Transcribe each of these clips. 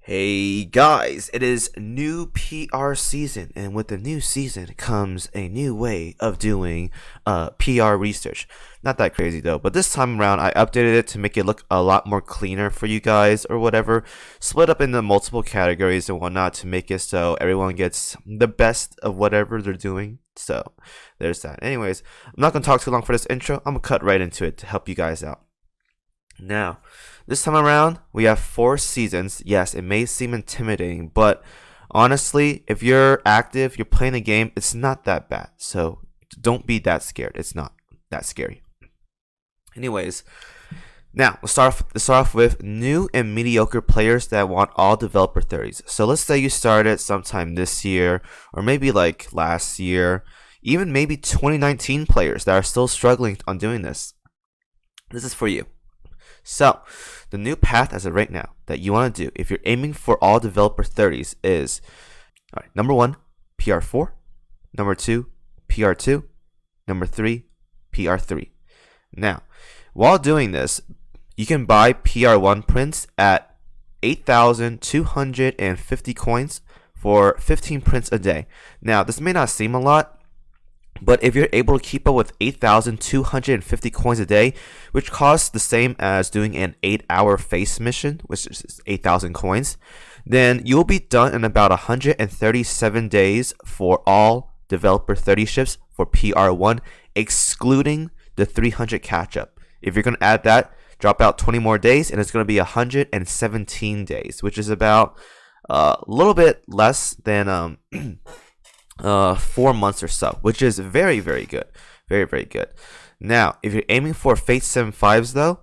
Hey guys, it is new PR season, and with the new season comes a new way of doing PR research. Not that crazy though, but this time around I updated it to make it look a lot more cleaner for you guys or whatever. Split up into multiple categories and whatnot to make it so everyone gets the best of whatever they're doing. So there's that. Anyways, I'm not gonna talk too long for this intro. I'm gonna cut right into it to help you guys out. Now, this time around, we have 4 seasons. Yes, it may seem intimidating, but honestly, if you're active, you're playing a game, it's not that bad. So don't be that scared. It's not that scary. Anyways, now let's start off with new and mediocre players that want all developer 30s. So let's say you started sometime this year, or maybe like last year, even maybe 2019 players that are still struggling on doing this. This is for you. So, the new path as of right now that you want to do if you're aiming for all developer 30s is number 1, PR4, number 2, PR2, number 3, PR3. Now, while doing this, you can buy PR1 prints at 8,250 coins for 15 prints a day. Now, this may not seem a lot, but if you're able to keep up with 8,250 coins a day, which costs the same as doing an 8-hour face mission, which is 8,000 coins, then you'll be done in about 137 days for all developer 30 ships for PR1, excluding the 300 catch-up. If you're going to add that, drop out 20 more days, and it's going to be 117 days, which is about a little bit less than 4 months or so, which is very, very good. Very, very good. Now, if you're aiming for Fate 75s though,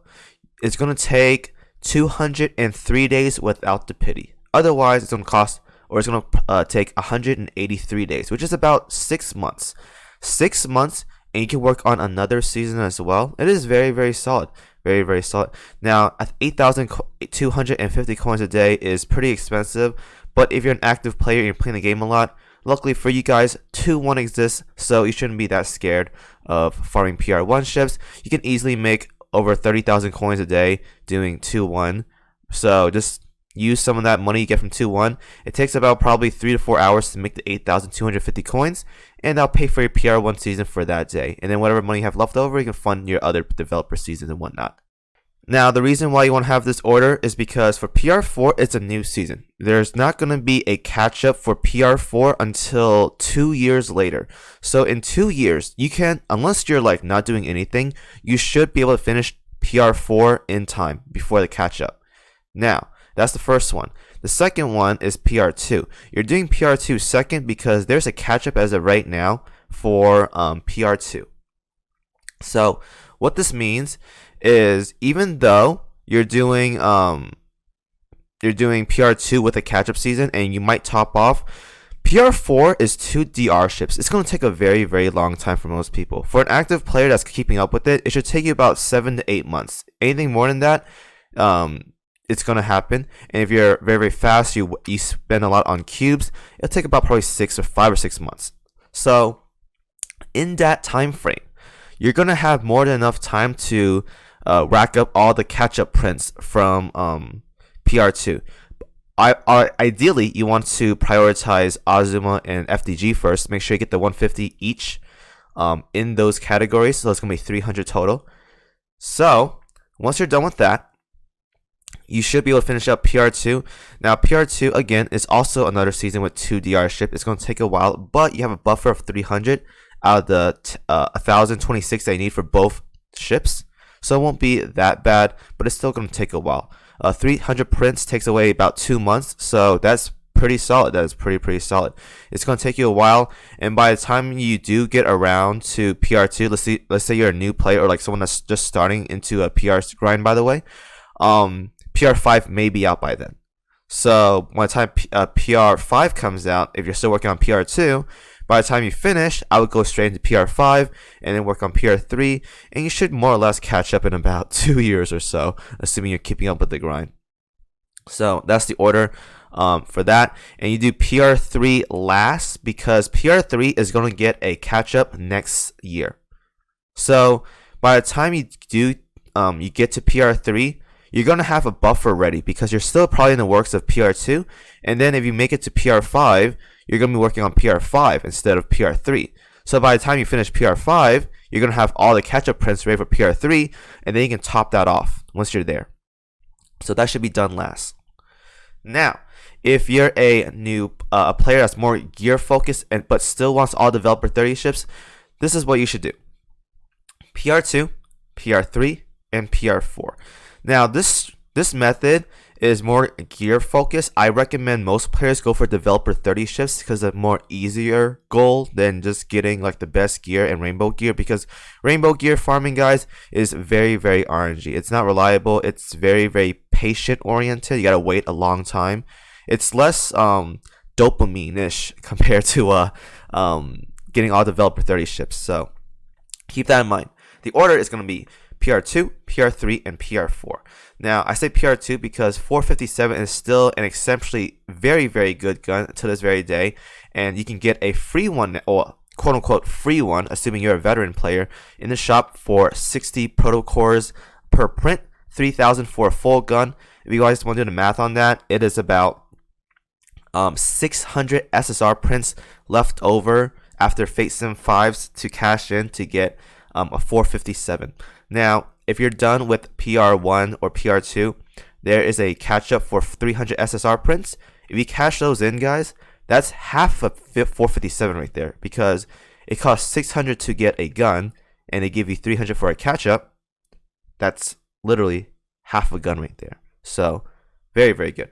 it's going to take 203 days without the pity. Otherwise, it's going to cost, or it's going to take 183 days, which is about 6 months. 6 months, and you can work on another season as well. It is very, very solid. Very, very solid. Now, 8,250 coins a day is pretty expensive, but if you're an active player and you're playing the game a lot, luckily for you guys, 2-1 exists, so you shouldn't be that scared of farming PR1 ships. You can easily make over 30,000 coins a day doing 2-1. So just use some of that money you get from 2-1. It takes about probably 3 to 4 hours to make the 8,250 coins, and that'll pay for your PR1 season for that day. And then whatever money you have left over, you can fund your other developer seasons and whatnot. Now, the reason why you want to have this order is because for PR4, it's a new season. There's not going to be a catch-up for PR4 until 2 years later. So in 2 years, you can, unless you're like not doing anything, you should be able to finish PR4 in time before the catch-up. Now, that's the first one. The second one is PR2. You're doing PR2 second because there's a catch-up as of right now for PR2. So what this means is even though you're doing PR2 with a catch-up season and you might top off, PR4 is 2 DR ships. It's going to take a very, very long time for most people. For an active player that's keeping up with it, it should take you about 7 to 8 months. Anything more than that, it's going to happen. And if you're very, very fast, you spend a lot on cubes, it'll take about probably 5 or 6 months. So in that time frame, you're going to have more than enough time to rack up all the catch-up prints from PR2. Ideally, you want to prioritize Azuma and FDG first. Make sure you get the 150 each in those categories. So it's going to be 300 total. So once you're done with that, you should be able to finish up PR2. Now, PR2, again, is also another season with 2 DR ships. It's going to take a while, but you have a buffer of 300 out of the 1,026 that you need for both ships. So it won't be that bad, but it's still going to take a while. 300 prints takes away about 2 months, so that's pretty solid. That is pretty solid. It's going to take you a while, and by the time you do get around to PR2, let's say you're a new player or like someone that's just starting into a PR grind, by the way, PR5 may be out by then. So by the time PR5 comes out, if you're still working on PR2, by the time you finish, I would go straight into PR5 and then work on PR3, and you should more or less catch up in about 2 years or so, assuming you're keeping up with the grind. So that's the order for that. And you do PR3 last because PR3 is going to get a catch up next year. So by the time you get to PR3, you're going to have a buffer ready because you're still probably in the works of PR2. And then if you make it to PR5, you're going to be working on PR5 instead of PR3. So by the time you finish PR5, you're going to have all the catch-up prints ready for PR3, and then you can top that off once you're there. So that should be done last. Now, if you're a new player that's more gear focused but still wants all developer 30 ships, this is what you should do. PR2, PR3, and PR4. Now, this method is more gear focused. I recommend most players go for developer 30 ships because it's a more easier goal than just getting like the best gear and rainbow gear, because rainbow gear farming, guys, is very, very RNG. It's not reliable. It's very, very patient oriented. You gotta wait a long time. It's less dopamine-ish compared to getting all developer 30 ships. So keep that in mind. The order is going to be PR2, PR3, and PR4. Now, I say PR2 because 457 is still an exceptionally very, very good gun to this very day, and you can get a free one, or quote-unquote free one, assuming you're a veteran player, in the shop for 60 proto cores per print, 3,000 for a full gun. If you guys want to do the math on that, it is about 600 SSR prints left over after Fate Sim 5s to cash in to get a 457. Now, if you're done with PR1 or PR2, there is a catch up for 300 SSR prints. If you cash those in, guys, that's half of 457 right there, because it costs 600 to get a gun and they give you 300 for a catch up. That's literally half a gun right there. So very, very good.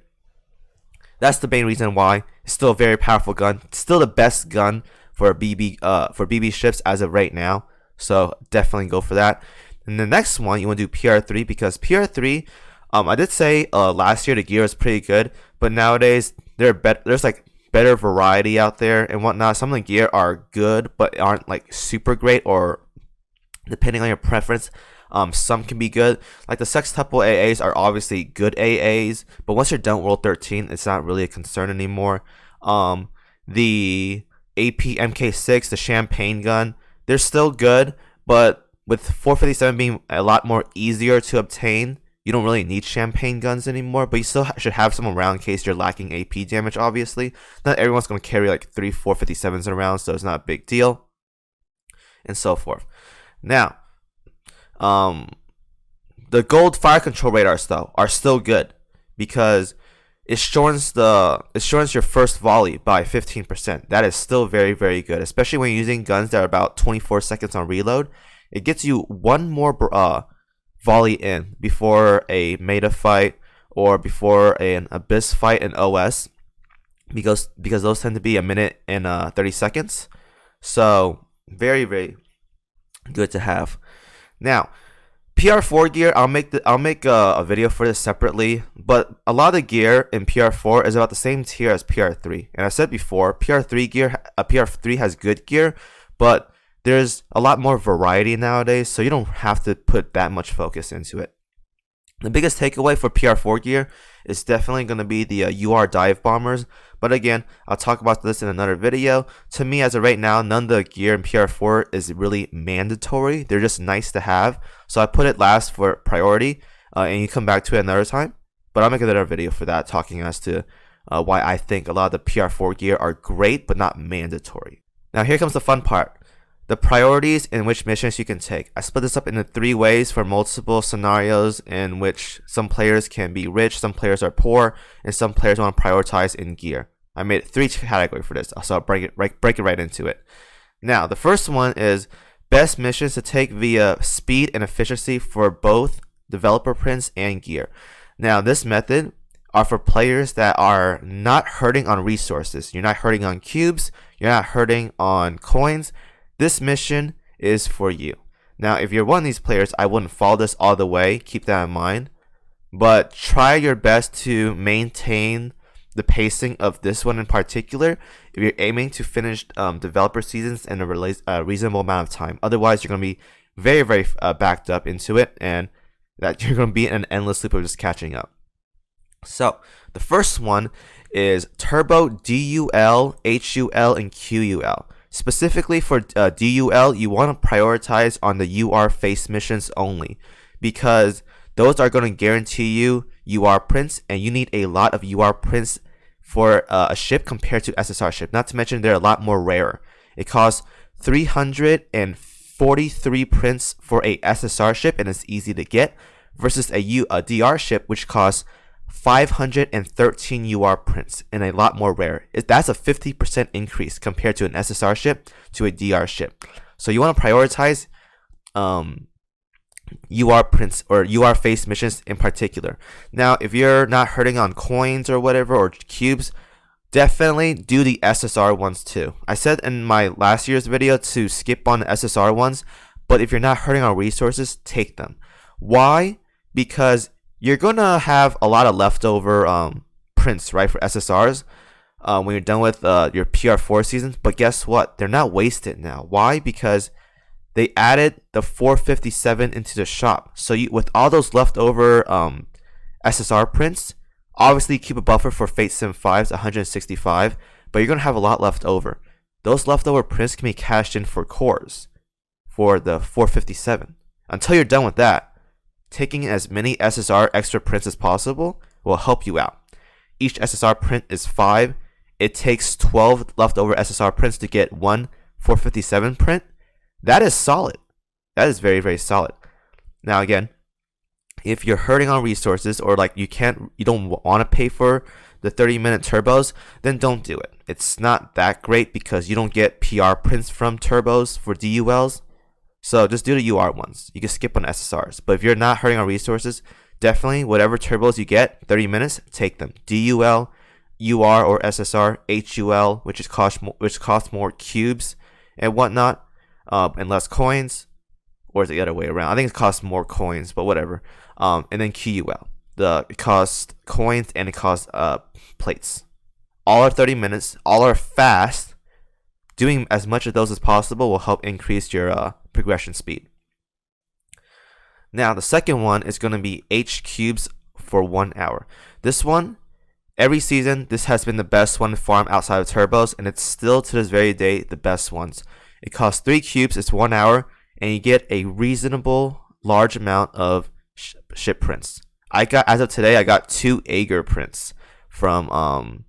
That's the main reason why. It's still a very powerful gun. It's still the best gun for BB ships as of right now. So definitely go for that. And the next one, you want to do PR3, because PR3, I did say last year the gear was pretty good, but nowadays there's like better variety out there and whatnot. Some of the gear are good, but aren't like super great, or depending on your preference, some can be good. Like the sextuple AAs are obviously good AAs, but once you're done with World 13, it's not really a concern anymore. The AP MK6, the champagne gun, they're still good, but with 457 being a lot more easier to obtain, you don't really need champagne guns anymore, but you still should have some around in case you're lacking AP damage, obviously. Not everyone's going to carry like 3 457s around, so it's not a big deal, and so forth. Now, the gold fire control radars though are still good, because it shortens your first volley by 15%. That is still very, very good, especially when you're using guns that are about 24 seconds on reload. It gets you one more volley in before a meta fight or before an abyss fight in OS, because those tend to be a minute and 30 seconds. So very, very good to have. Now, PR4 gear, I'll make a video for this separately, but a lot of the gear in PR4 is about the same tier as PR3. And I said before, PR3 has good gear, but there's a lot more variety nowadays, so you don't have to put that much focus into it. The biggest takeaway for PR4 gear is definitely going to be the UR dive bombers, but again, I'll talk about this in another video. To me, as of right now, none of the gear in PR4 is really mandatory. They're just nice to have, so I put it last for priority, and you come back to it another time. But I'll make another video for that, talking as to why I think a lot of the PR4 gear are great, but not mandatory. Now here comes the fun part. The priorities in which missions you can take. I split this up into 3 ways for multiple scenarios in which some players can be rich, some players are poor, and some players want to prioritize in gear. I made 3 categories for this, so I'll break it right into it. Now, the first one is best missions to take via speed and efficiency for both developer prints and gear. Now, this method are for players that are not hurting on resources. You're not hurting on cubes, you're not hurting on coins. This mission is for you. Now, if you're one of these players, I wouldn't follow this all the way. Keep that in mind. But try your best to maintain the pacing of this one in particular if you're aiming to finish developer seasons in a reasonable amount of time. Otherwise, you're going to be very, very backed up into it, and that you're going to be in an endless loop of just catching up. So, the first one is Turbo DUL, HUL, and QUL. Specifically for DUL, you want to prioritize on the UR face missions only, because those are going to guarantee you UR prints, and you need a lot of UR prints for a ship compared to SSR ship. Not to mention they're a lot more rare. It costs 343 prints for a SSR ship, and it's easy to get, versus a DR ship which costs 513 UR prints and a lot more rare. That's a 50% increase compared to an SSR ship to a DR ship. So you want to prioritize UR prints or UR face missions in particular. Now, if you're not hurting on coins or whatever or cubes, definitely do the SSR ones too. I said in my last year's video to skip on the SSR ones, but if you're not hurting on resources, take them. Why? Because you're gonna have a lot of leftover prints, right, for SSRs when you're done with your PR4 seasons. But guess what? They're not wasted now. Why? Because they added the 457 into the shop. So with all those leftover SSR prints, obviously keep a buffer for Fate Sim 5's 165, but you're gonna have a lot left over. Those leftover prints can be cashed in for cores for the 457. Until you're done with that, taking as many SSR extra prints as possible will help you out. Each SSR print is 5. It takes 12 leftover SSR prints to get one 457 print. That is solid. That is very, very solid. Now again, if you're hurting on resources or like you don't want to pay for the 30-minute turbos, then don't do it. It's not that great because you don't get PR prints from turbos for DULs. So just do the UR ones. You can skip on SSRs. But if you're not hurting on resources, definitely whatever turbos you get, 30 minutes, take them. DUL, UR or SSR, HUL, which costs more cubes and whatnot, and less coins, or is it the other way around? I think it costs more coins, but whatever. And then QUL, it costs coins and it costs plates. All are 30 minutes. All are fast. Doing as much of those as possible will help increase your progression speed. Now the second one is going to be H cubes for 1 hour. This one, every season, this has been the best one to farm outside of turbos, and it's still to this very day the best ones. It costs 3 cubes, it's 1 hour, and you get a reasonable large amount of ship prints. As of today, I got 2 Ager prints from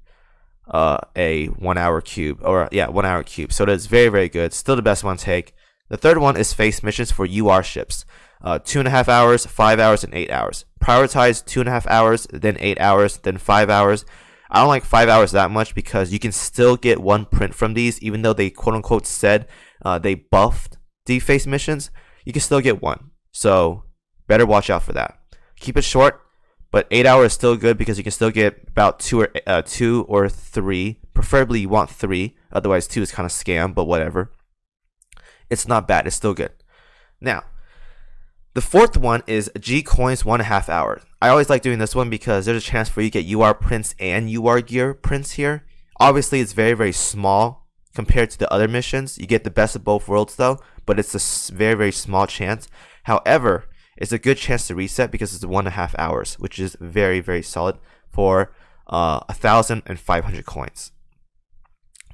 a 1 hour cube, 1 hour cube. So that's very, very good. Still the best one to take. The third one is face missions for UR ships. 2.5 hours, 5 hours, and 8 hours. Prioritize 2.5 hours, then 8 hours, then 5 hours. I don't like 5 hours that much because you can still get 1 print from these, even though they quote unquote said they buffed the face missions. You can still get 1. So better watch out for that. Keep it short, but 8 hours is still good because you can still get about 2 or 3. Preferably you want 3, otherwise 2 is kind of scam, but whatever. It's not bad, it's still good. Now, the fourth one is G coins 1.5 hours. I always like doing this one because there's a chance for you to get UR prints and UR gear prints here. Obviously, it's very, very small compared to the other missions. You get the best of both worlds though, but it's a very, very small chance. However, it's a good chance to reset because it's 1.5 hours, which is very, very solid for 1,500 coins.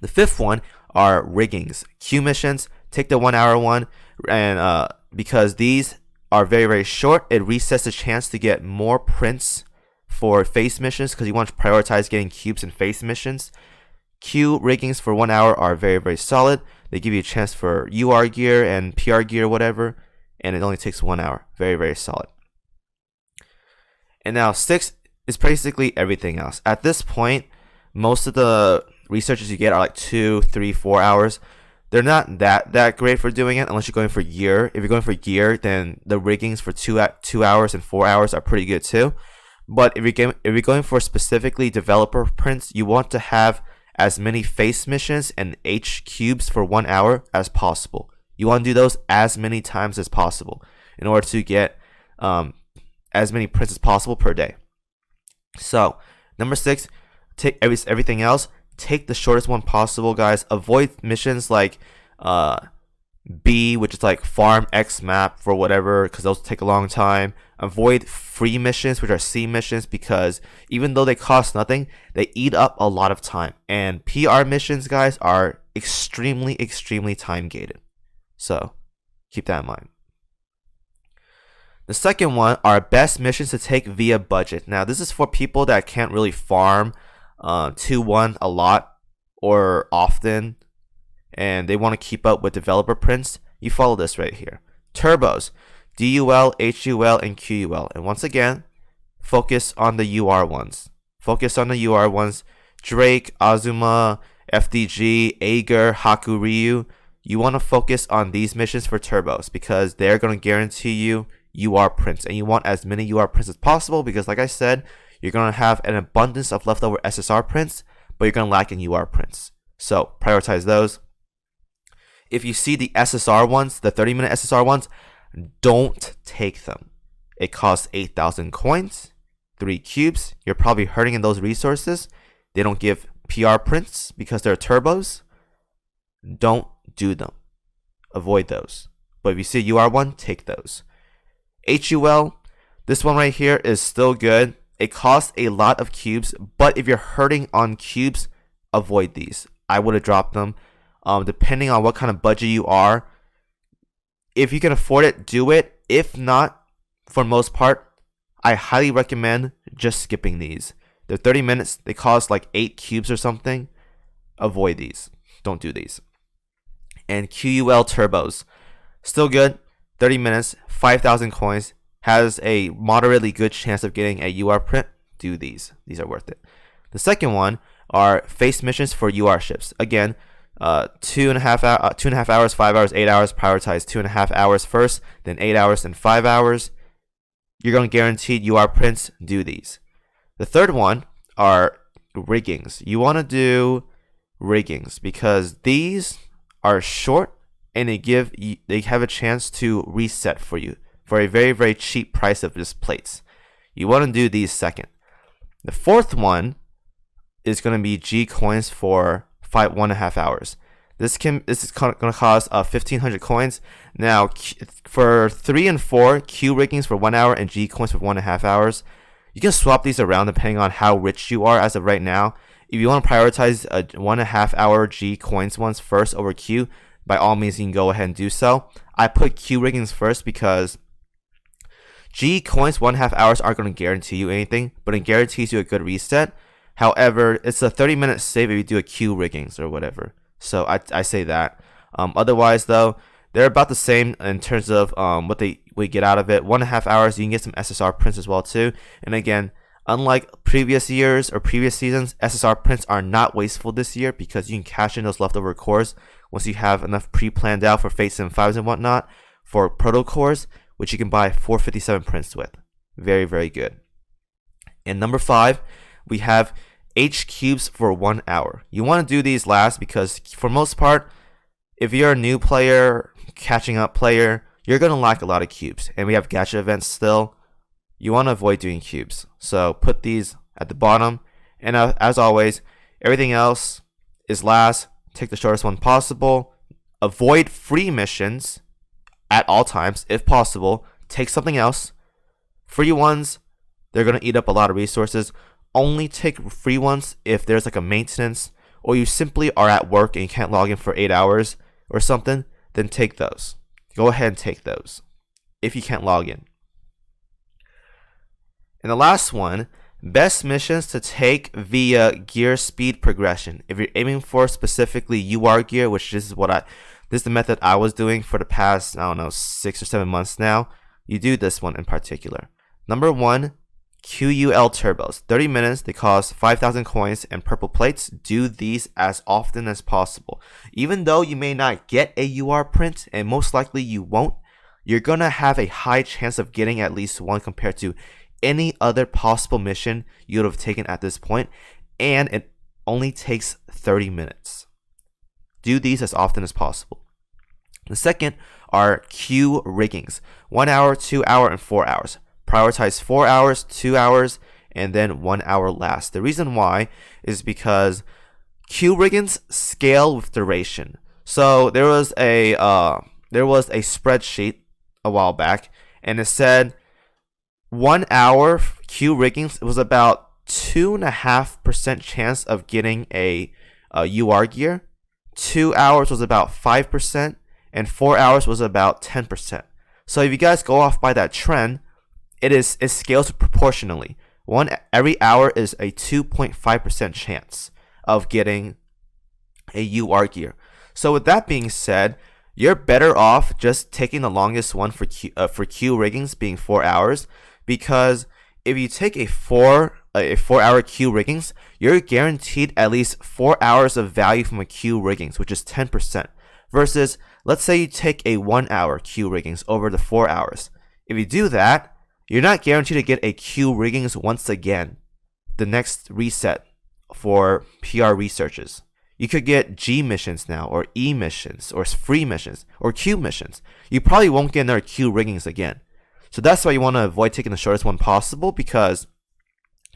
The fifth one are riggings. Q missions. Take the 1 hour one, and because these are very, very short, it resets the chance to get more prints for face missions because you want to prioritize getting cubes and face missions. Q riggings for 1 hour are very, very solid. They give you a chance for UR gear and PR gear, whatever, and it only takes 1 hour. Very, very solid. And now 6 is basically everything else. At this point, most of the researches you get are like 2, 3, 4 hours. They're not that great for doing it unless you're going for gear. If you're going for gear, then the riggings for 2 hours and 4 hours are pretty good too. But if you're going for specifically developer prints, you want to have as many face missions and H cubes for 1 hour as possible. You want to do those as many times as possible in order to get as many prints as possible per day. So number 6, take everything else. Take the shortest one possible, guys. Avoid missions like B, which is like farm X map for whatever, because those take a long time. Avoid free missions, which are C missions, because even though they cost nothing, they eat up a lot of time. And PR missions, guys, are extremely, extremely time gated. So keep that in mind. The second one are best missions to take via budget. Now, this is for people that can't really farm 2-1 a lot or often, and they want to keep up with developer prints. You follow this right here. Turbos, DUL, HUL, and QUL. And once again, focus on the UR ones. Focus on the UR ones. Drake, Azuma, FDG, Ager, Hakuryu. You want to focus on these missions for turbos because they're going to guarantee you UR prints, and you want as many UR prints as possible because, like I said, you're going to have an abundance of leftover SSR prints, but you're going to lack in UR prints. So prioritize those. If you see the SSR ones, the 30-minute SSR ones, don't take them. It costs 8,000 coins, 3 cubes. You're probably hurting in those resources. They don't give PR prints because they're turbos. Don't do them. Avoid those. But if you see UR one, take those. HUL, this one right here is still good. It costs a lot of cubes, but if you're hurting on cubes, avoid these. I would have dropped them. Depending on what kind of budget you are, if you can afford it, do it. If not, for most part, I highly recommend just skipping these. They're 30 minutes. They cost like 8 cubes or something. Avoid these. Don't do these. And QUL turbos, still good. 30 minutes, 5,000 coins, has a moderately good chance of getting a UR print. Do these. These are worth it. The second one are face missions for UR ships. Again, 2.5 hours, 5 hours, 8 hours. Prioritize 2.5 hours first, then 8 hours, and 5 hours. You're going to guarantee UR prints. Do these. The third one are riggings. You want to do riggings because these are short and they have a chance to reset for you for a very, very cheap price of just plates. You want to do these second. The fourth one is going to be G coins for 1.5 hours. This is going to cost 1,500 coins. Now, for 3 and 4, Q riggings for 1 hour and G coins for 1.5 hours. You can swap these around depending on how rich you are as of right now. If you want to prioritize a 1.5 hour G coins ones first over Q, by all means you can go ahead and do so. I put Q riggings first because G coins 1.5 hours aren't going to guarantee you anything, but it guarantees you a good reset. However, it's a 30-minute save if you do a Q riggings or whatever. So I say that. Otherwise, though, they're about the same in terms of what we get out of it. 1.5 hours, you can get some SSR prints as well too. And again, unlike previous years or previous seasons, SSR prints are not wasteful this year because you can cash in those leftover cores once you have enough pre-planned out for Fates and 5s and whatnot for proto cores, which you can buy 457 prints with. Very, very good. And number 5, we have H cubes for 1 hour. You want to do these last because for most part, if you're a new player, catching up player, you're going to lack a lot of cubes. And we have gacha events still. You want to avoid doing cubes. So put these at the bottom. And as always, everything else is last. Take the shortest one possible. Avoid free missions at all times if possible. Take something else. Free ones, they're going to eat up a lot of resources. Only take free ones if there's like a maintenance or you simply are at work and you can't log in for 8 hours or something, then take those. Go ahead and take those if you can't log in. And the last one, best missions to take via gear speed progression. If you're aiming for specifically UR gear, which this is the method I was doing for the past, 6 or 7 months now, you do this one in particular. Number 1, QUL turbos. 30 minutes, they cost 5,000 coins and purple plates. Do these as often as possible. Even though you may not get a UR print, and most likely you won't, you're going to have a high chance of getting at least one compared to any other possible mission you would have taken at this point, and it only takes 30 minutes. Do these as often as possible. The second are Q riggings. 1 hour, 2 hour, and 4 hours. Prioritize 4 hours, 2 hours, and then 1 hour last. The reason why is because Q riggings scale with duration. So there was a spreadsheet a while back, and it said 1 hour Q riggings was about 2.5% chance of getting a UR gear. 2 hours was about 5%, and 4 hours was about 10%. So if you guys go off by that trend, it scales proportionally. Every hour is a 2.5% chance of getting a UR gear. So with that being said, you're better off just taking the longest one for Q riggings being 4 hours, because if you take a 4-hour Q riggings, you're guaranteed at least 4 hours of value from a Q riggings, which is 10%. Versus, let's say you take a 1-hour Q riggings over the 4 hours. If you do that, you're not guaranteed to get a Q riggings once again, the next reset for PR researches. You could get G missions now, or E missions, or free missions, or Q missions. You probably won't get another Q riggings again. So that's why you want to avoid taking the shortest one possible, because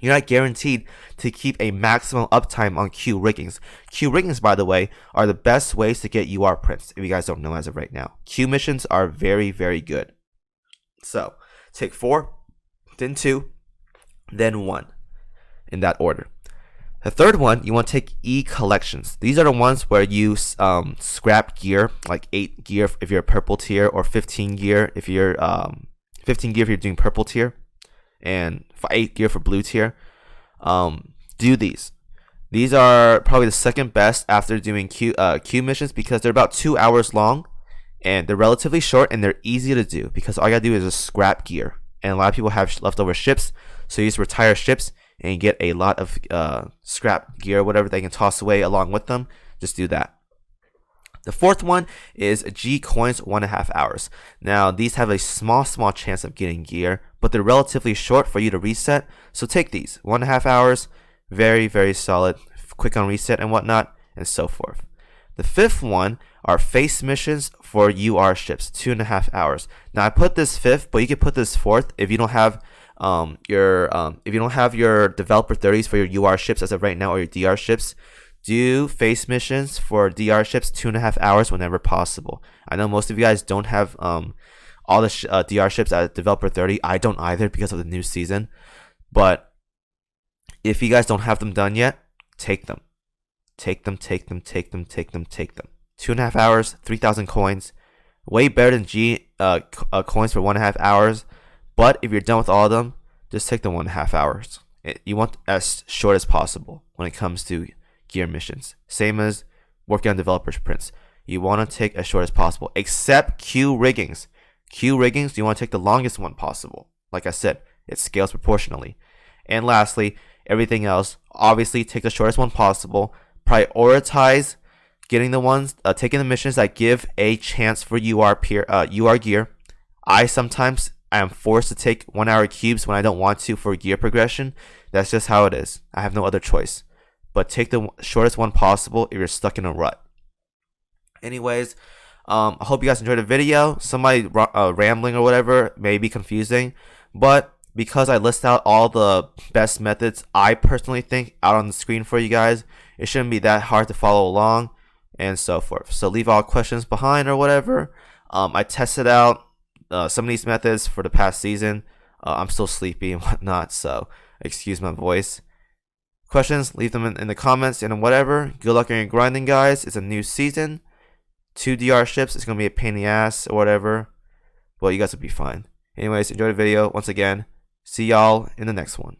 you're not guaranteed to keep a maximum uptime on Q riggings. Q riggings, by the way, are the best ways to get UR prints, if you guys don't know as of right now. Q missions are very, very good. So, take 4, then 2, then 1, in that order. The third one, you want to take E collections. These are the ones where you scrap gear, like 8 gear if you're purple tier, or 15 gear if you're 15 gear if you're doing purple tier, and 8 gear for blue tier. Do these. These are probably the second best after doing Q missions, because they're about 2 hours long, and they're relatively short, and they're easy to do because all you gotta do is just scrap gear. And a lot of people have leftover ships, so you just retire ships and you get a lot of scrap gear, whatever they can toss away along with them. Just do that. The fourth one is G coins 1.5 hours. Now these have a small chance of getting gear, but they're relatively short for you to reset. So take these 1.5 hours, very, very solid, quick on reset and whatnot, and so forth. The fifth one are face missions for UR ships, 2.5 hours. Now I put this fifth, but you can put this fourth if you don't have your developer 30s for your UR ships as of right now, or your DR ships. Do face missions for DR ships 2.5 hours whenever possible. I know most of you guys don't have all the DR ships at developer 30. I don't either because of the new season. But if you guys don't have them done yet, take them. Take them. 2.5 hours, 3,000 coins. Way better than G coins for 1.5 hours. But if you're done with all of them, just take the 1.5 hours. You want as short as possible when it comes to gear missions. Same as working on developers prints. You want to take as short as possible, except Q riggings. Q riggings, you want to take the longest one possible. Like I said, it scales proportionally. And lastly, everything else, obviously take the shortest one possible. Prioritize getting the ones, taking the missions that give a chance for UR gear. I am forced to take 1 hour cubes when I don't want to for gear progression. That's just how it is. I have no other choice. But take the shortest one possible if you're stuck in a rut. Anyways, I hope you guys enjoyed the video. Somebody rambling or whatever may be confusing, but because I list out all the best methods I personally think out on the screen for you guys, it shouldn't be that hard to follow along and so forth. So leave all questions behind or whatever. I tested out some of these methods for the past season. I'm still sleepy and whatnot, so excuse my voice. Questions, leave them in the comments and whatever. Good luck in your grinding, guys. It's a new season. 2 DR ships. It's going to be a pain in the ass or whatever. But you guys will be fine. Anyways, enjoy the video. Once again, see y'all in the next one.